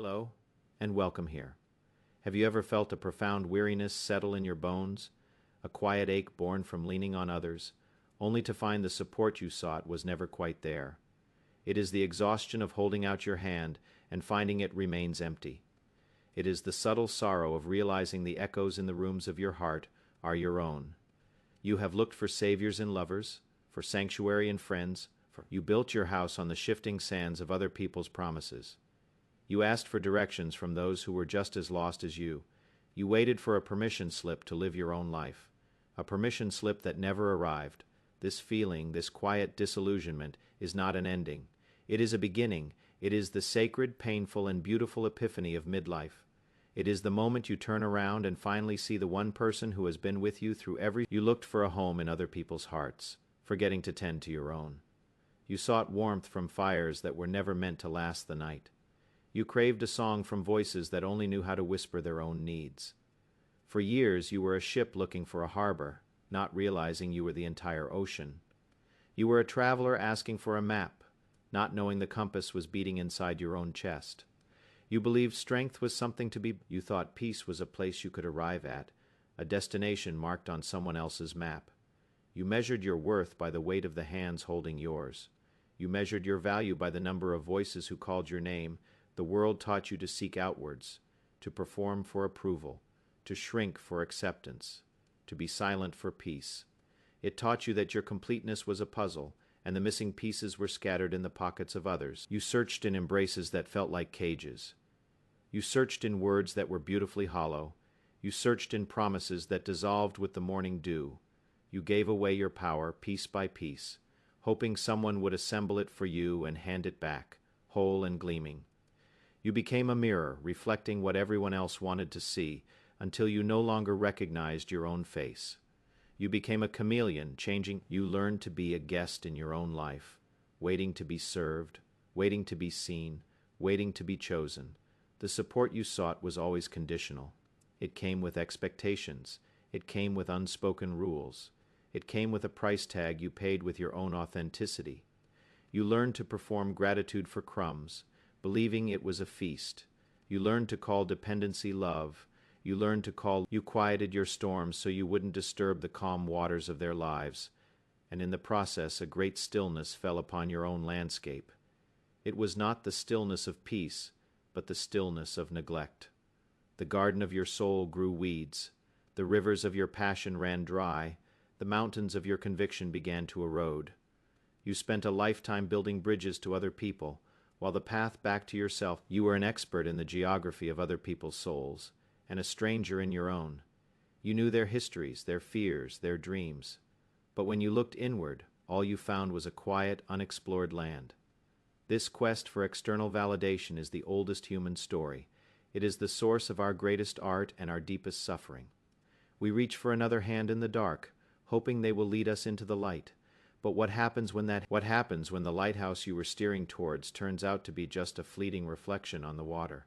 Hello, and welcome here. Have you ever felt a profound weariness settle in your bones, a quiet ache born from leaning on others, only to find the support you sought was never quite there? It is the exhaustion of holding out your hand and finding it remains empty. It is the subtle sorrow of realizing the echoes in the rooms of your heart are your own. You have looked for saviors in lovers, for sanctuary in friends, you built your house on the shifting sands of other people's promises. You asked for directions from those who were just as lost as you. You waited for a permission slip to live your own life, a permission slip that never arrived. This feeling, this quiet disillusionment, is not an ending. It is a beginning. It is the sacred, painful, and beautiful epiphany of midlife. It is the moment you turn around and finally see the one person who has been with you through every. You looked for a home in other people's hearts, forgetting to tend to your own. You sought warmth from fires that were never meant to last the night. You craved a song from voices that only knew how to whisper their own needs. For years you were a ship looking for a harbor, not realizing you were the entire ocean. You were a traveler asking for a map, not knowing the compass was beating inside your own chest. You believed strength was something to be. You thought peace was a place you could arrive at, a destination marked on someone else's map. You measured your worth by the weight of the hands holding yours. You measured your value by the number of voices who called your name. The world taught you to seek outwards, to perform for approval, to shrink for acceptance, to be silent for peace. It taught you that your completeness was a puzzle, and the missing pieces were scattered in the pockets of others. You searched in embraces that felt like cages. You searched in words that were beautifully hollow. You searched in promises that dissolved with the morning dew. You gave away your power piece by piece, hoping someone would assemble it for you and hand it back, whole and gleaming. You became a mirror, reflecting what everyone else wanted to see, until you no longer recognized your own face. You became a chameleon, changing. You learned to be a guest in your own life, waiting to be served, waiting to be seen, waiting to be chosen. The support you sought was always conditional. It came with expectations. It came with unspoken rules. It came with a price tag you paid with your own authenticity. You learned to perform gratitude for crumbs, believing it was a feast. You learned to call dependency love. You learned to call. You quieted your storms so you wouldn't disturb the calm waters of their lives. And in the process, a great stillness fell upon your own landscape. It was not the stillness of peace, but the stillness of neglect. The garden of your soul grew weeds. The rivers of your passion ran dry. The mountains of your conviction began to erode. You spent a lifetime building bridges to other people, while the path back to yourself. You were an expert in the geography of other people's souls, and a stranger in your own. You knew their histories, their fears, their dreams. But when you looked inward, all you found was a quiet, unexplored land. This quest for external validation is the oldest human story. It is the source of our greatest art and our deepest suffering. We reach for another hand in the dark, hoping they will lead us into the light. But what happens when the lighthouse you were steering towards turns out to be just a fleeting reflection on the water?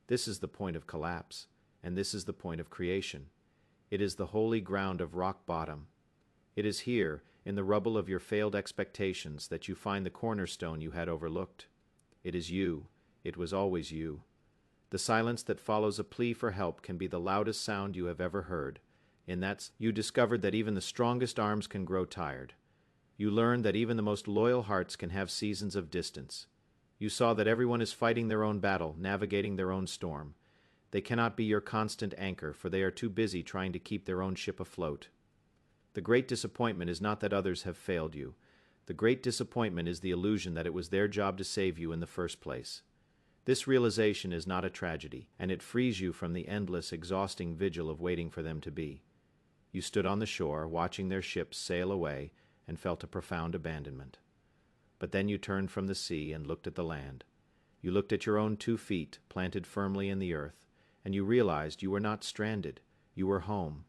This is the point of collapse, and this is the point of creation. It is the holy ground of rock bottom. It is here, in the rubble of your failed expectations, that you find the cornerstone you had overlooked. It is you. It was always you. The silence that follows a plea for help can be the loudest sound you have ever heard. In that, you discovered that even the strongest arms can grow tired. You learned that even the most loyal hearts can have seasons of distance. You saw that everyone is fighting their own battle, navigating their own storm. They cannot be your constant anchor, for they are too busy trying to keep their own ship afloat. The great disappointment is not that others have failed you. The great disappointment is the illusion that it was their job to save you in the first place. This realization is not a tragedy, and it frees you from the endless, exhausting vigil of waiting for them to be. You stood on the shore, watching their ships sail away, and felt a profound abandonment. But then you turned from the sea and looked at the land. You looked at your own 2 feet, planted firmly in the earth, and you realized you were not stranded. You were home.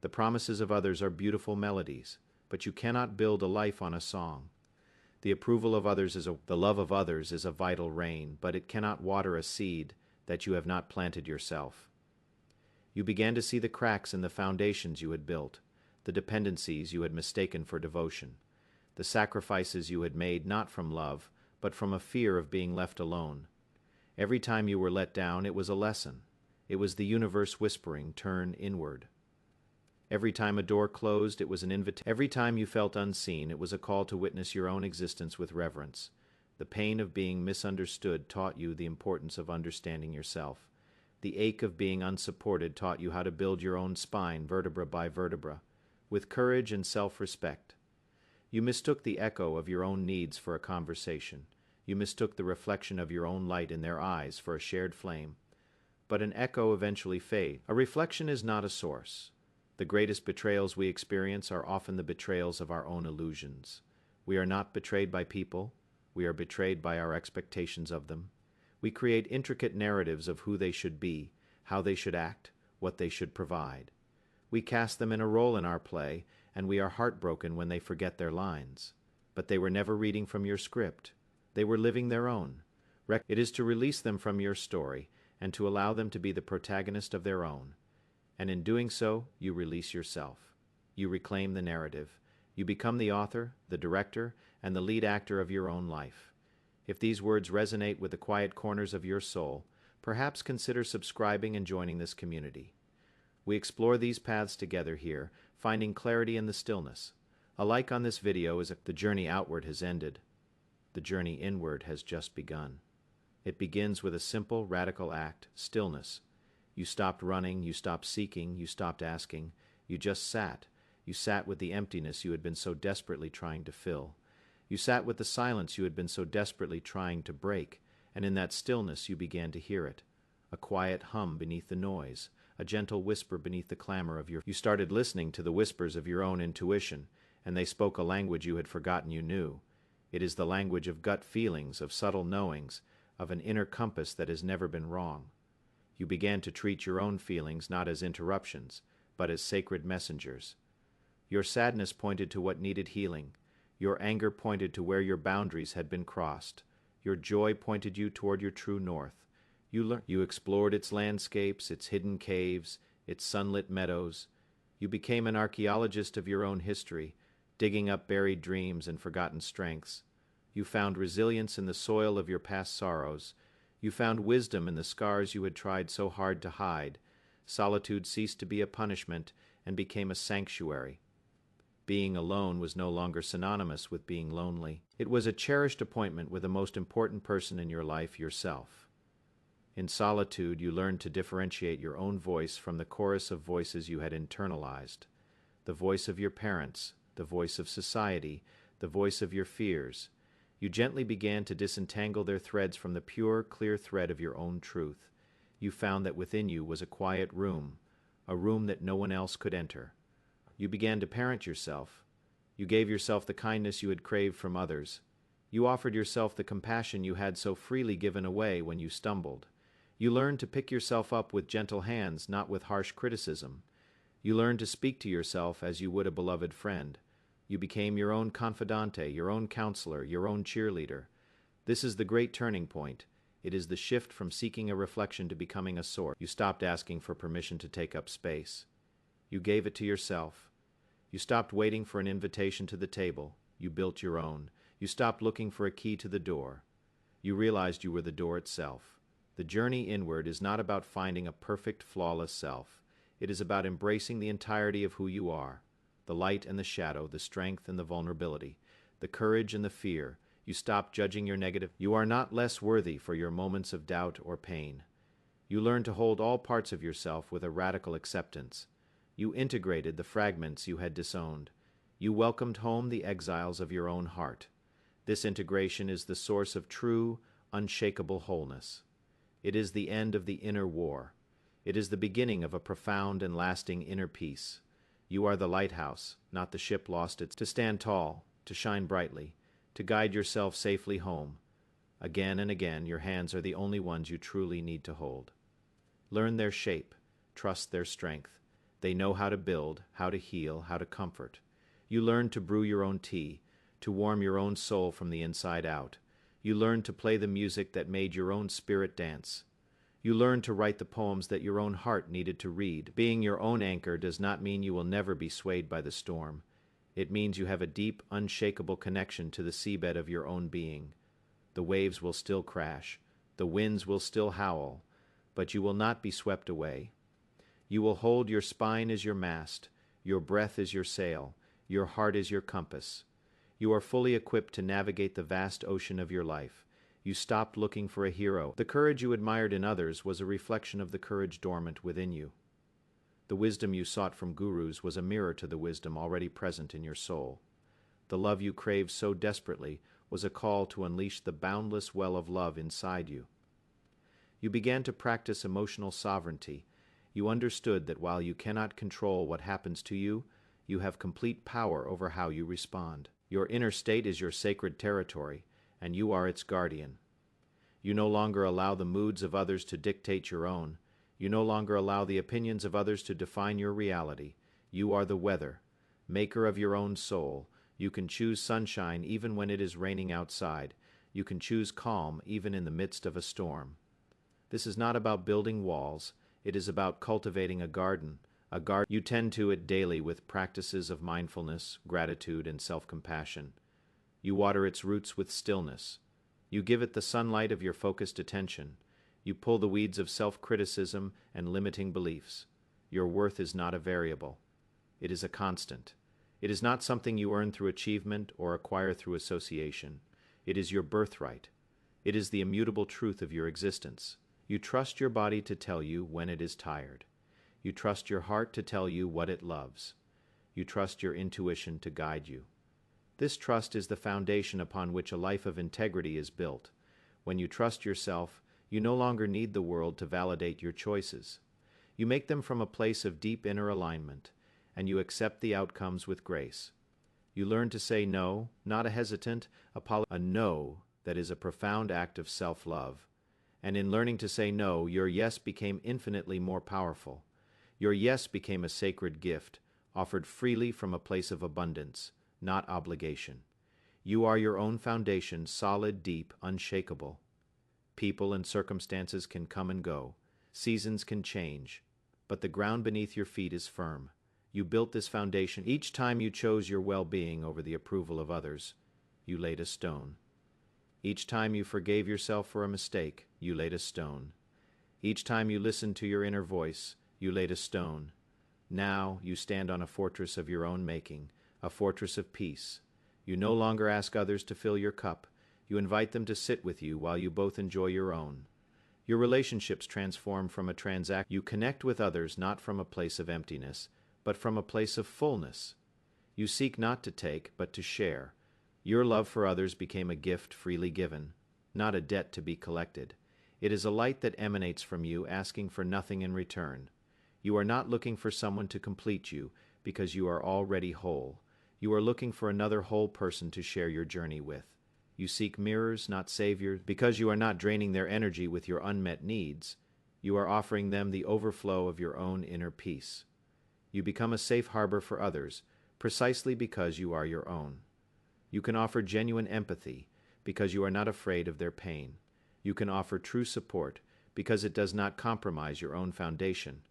The promises of others are beautiful melodies, but you cannot build a life on a song. The approval of others the love of others is a vital rain, but it cannot water a seed that you have not planted yourself. You began to see the cracks in the foundations you had built, the dependencies you had mistaken for devotion, the sacrifices you had made not from love, but from a fear of being left alone. Every time you were let down, it was a lesson. It was the universe whispering, turn inward. Every time a door closed, it was an invitation. Every time you felt unseen, it was a call to witness your own existence with reverence. The pain of being misunderstood taught you the importance of understanding yourself. The ache of being unsupported taught you how to build your own spine, vertebra by vertebra, with courage and self-respect. You mistook the echo of your own needs for a conversation. You mistook the reflection of your own light in their eyes for a shared flame. But an echo eventually fades. A reflection is not a source. The greatest betrayals we experience are often the betrayals of our own illusions. We are not betrayed by people. We are betrayed by our expectations of them. We create intricate narratives of who they should be, how they should act, what they should provide. We cast them in a role in our play, and we are heartbroken when they forget their lines. But they were never reading from your script. They were living their own. It is to release them from your story and to allow them to be the protagonist of their own. And in doing so, you release yourself. You reclaim the narrative. You become the author, the director, and the lead actor of your own life. If these words resonate with the quiet corners of your soul, perhaps consider subscribing and joining this community. We explore these paths together here, finding clarity in the stillness. A like on this video is if the journey outward has ended. The journey inward has just begun. It begins with a simple, radical act, stillness. You stopped running, you stopped seeking, you stopped asking. You just sat. You sat with the emptiness you had been so desperately trying to fill. You sat with the silence you had been so desperately trying to break, and in that stillness you began to hear it. A quiet hum beneath the noise, a gentle whisper beneath the clamor of your... You started listening to the whispers of your own intuition, and they spoke a language you had forgotten you knew. It is the language of gut feelings, of subtle knowings, of an inner compass that has never been wrong. You began to treat your own feelings not as interruptions, but as sacred messengers. Your sadness pointed to what needed healing. Your anger pointed to where your boundaries had been crossed. Your joy pointed you toward your true north. You explored its landscapes, its hidden caves, its sunlit meadows. You became an archaeologist of your own history, digging up buried dreams and forgotten strengths. You found resilience in the soil of your past sorrows. You found wisdom in the scars you had tried so hard to hide. Solitude ceased to be a punishment and became a sanctuary. Being alone was no longer synonymous with being lonely. It was a cherished appointment with the most important person in your life, yourself. In solitude, you learned to differentiate your own voice from the chorus of voices you had internalized. The voice of your parents, the voice of society, the voice of your fears. You gently began to disentangle their threads from the pure, clear thread of your own truth. You found that within you was a quiet room, a room that no one else could enter. You began to parent yourself. You gave yourself the kindness you had craved from others. You offered yourself the compassion you had so freely given away when you stumbled. You learned to pick yourself up with gentle hands, not with harsh criticism. You learned to speak to yourself as you would a beloved friend. You became your own confidante, your own counselor, your own cheerleader. This is the great turning point. It is the shift from seeking a reflection to becoming a source. You stopped asking for permission to take up space. You gave it to yourself. You stopped waiting for an invitation to the table. You built your own. You stopped looking for a key to the door. You realized you were the door itself. The journey inward is not about finding a perfect, flawless self. It is about embracing the entirety of who you are. The light and the shadow, the strength and the vulnerability, the courage and the fear. You stop judging your negative. You are not less worthy for your moments of doubt or pain. You learn to hold all parts of yourself with a radical acceptance. You integrated the fragments you had disowned. You welcomed home the exiles of your own heart. This integration is the source of true, unshakable wholeness. It is the end of the inner war. It is the beginning of a profound and lasting inner peace. You are the lighthouse, not the ship lost its... To stand tall, to shine brightly, to guide yourself safely home. Again and again, your hands are the only ones you truly need to hold. Learn their shape, trust their strength. They know how to build, how to heal, how to comfort. You learn to brew your own tea, to warm your own soul from the inside out. You learn to play the music that made your own spirit dance. You learn to write the poems that your own heart needed to read. Being your own anchor does not mean you will never be swayed by the storm. It means you have a deep, unshakable connection to the seabed of your own being. The waves will still crash, The winds will still howl, but you will not be swept away. You will hold your spine as your mast, your breath as your sail, your heart as your compass. You are fully equipped to navigate the vast ocean of your life. You stopped looking for a hero. The courage you admired in others was a reflection of the courage dormant within you. The wisdom you sought from gurus was a mirror to the wisdom already present in your soul. The love you craved so desperately was a call to unleash the boundless well of love inside you. You began to practice emotional sovereignty. You understood that while you cannot control what happens to you, you have complete power over how you respond. Your inner state is your sacred territory, and you are its guardian. You no longer allow the moods of others to dictate your own. You no longer allow the opinions of others to define your reality. You are the weather, maker of your own soul. You can choose sunshine even when it is raining outside. You can choose calm even in the midst of a storm. This is not about building walls. It is about cultivating a garden. You tend to it daily with practices of mindfulness, gratitude, and self-compassion. You water its roots with stillness. You give it the sunlight of your focused attention. You pull the weeds of self-criticism and limiting beliefs. Your worth is not a variable. It is a constant. It is not something you earn through achievement or acquire through association. It is your birthright. It is the immutable truth of your existence. You trust your body to tell you when it is tired. You trust your heart to tell you what it loves. You trust your intuition to guide you. This trust is the foundation upon which a life of integrity is built. When you trust yourself, you no longer need the world to validate your choices. You make them from a place of deep inner alignment, and you accept the outcomes with grace. You learn to say no, not a hesitant, a no that is a profound act of self-love. And in learning to say no, your yes became infinitely more powerful. Your yes became a sacred gift, offered freely from a place of abundance, not obligation. You are your own foundation, solid, deep, unshakable. People and circumstances can come and go. Seasons can change. But the ground beneath your feet is firm. You built this foundation. Each time you chose your well-being over the approval of others, you laid a stone. Each time you forgave yourself for a mistake, you laid a stone. Each time you listened to your inner voice, you laid a stone. Now you stand on a fortress of your own making, a fortress of peace. You no longer ask others to fill your cup. You invite them to sit with you while you both enjoy your own. Your relationships transform from a transaction. You connect with others not from a place of emptiness, but from a place of fullness. You seek not to take, but to share. Your love for others became a gift freely given, not a debt to be collected. It is a light that emanates from you, asking for nothing in return. You are not looking for someone to complete you, because you are already whole. You are looking for another whole person to share your journey with. You seek mirrors, not saviors, because you are not draining their energy with your unmet needs. You are offering them the overflow of your own inner peace. You become a safe harbor for others, precisely because you are your own. You can offer genuine empathy, because you are not afraid of their pain. You can offer true support, because it does not compromise your own foundation.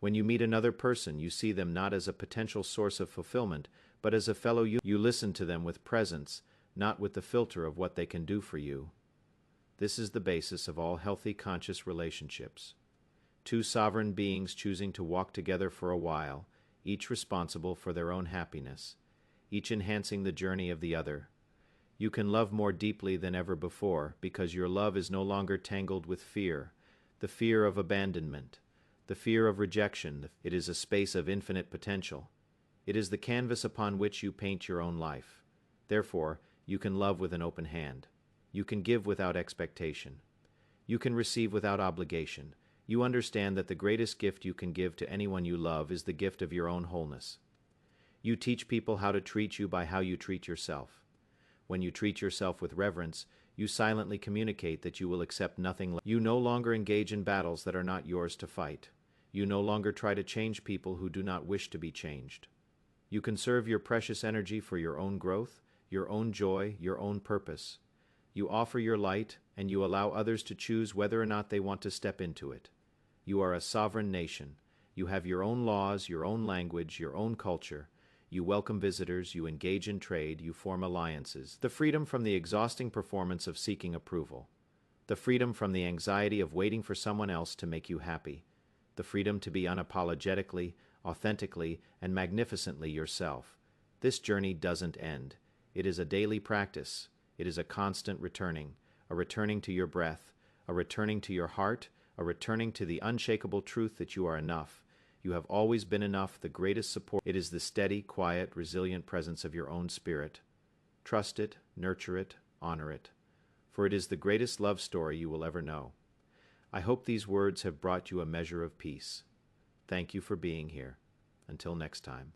When you meet another person, you see them not as a potential source of fulfillment, but as a fellow you. You listen to them with presence, not with the filter of what they can do for you. This is the basis of all healthy conscious relationships. Two sovereign beings choosing to walk together for a while, each responsible for their own happiness, each enhancing the journey of the other. You can love more deeply than ever before, because your love is no longer tangled with fear, the fear of abandonment, the fear of rejection. It is a space of infinite potential. It is the canvas upon which you paint your own life. Therefore, you can love with an open hand. You can give without expectation. You can receive without obligation. You understand that the greatest gift you can give to anyone you love is the gift of your own wholeness. You teach people how to treat you by how you treat yourself. When you treat yourself with reverence, you silently communicate that you will accept nothing less. You no longer engage in battles that are not yours to fight. You no longer try to change people who do not wish to be changed. You conserve your precious energy for your own growth, your own joy, your own purpose. You offer your light, and you allow others to choose whether or not they want to step into it. You are a sovereign nation. You have your own laws, your own language, your own culture. You welcome visitors, you engage in trade, you form alliances. The freedom from the exhausting performance of seeking approval. The freedom from the anxiety of waiting for someone else to make you happy. The freedom to be unapologetically, authentically, and magnificently yourself. This journey doesn't end. It is a daily practice. It is a constant returning, a returning to your breath, a returning to your heart, a returning to the unshakable truth that you are enough. You have always been enough, the greatest support. It is the steady, quiet, resilient presence of your own spirit. Trust it, nurture it, honor it, for it is the greatest love story you will ever know. I hope these words have brought you a measure of peace. Thank you for being here. Until next time.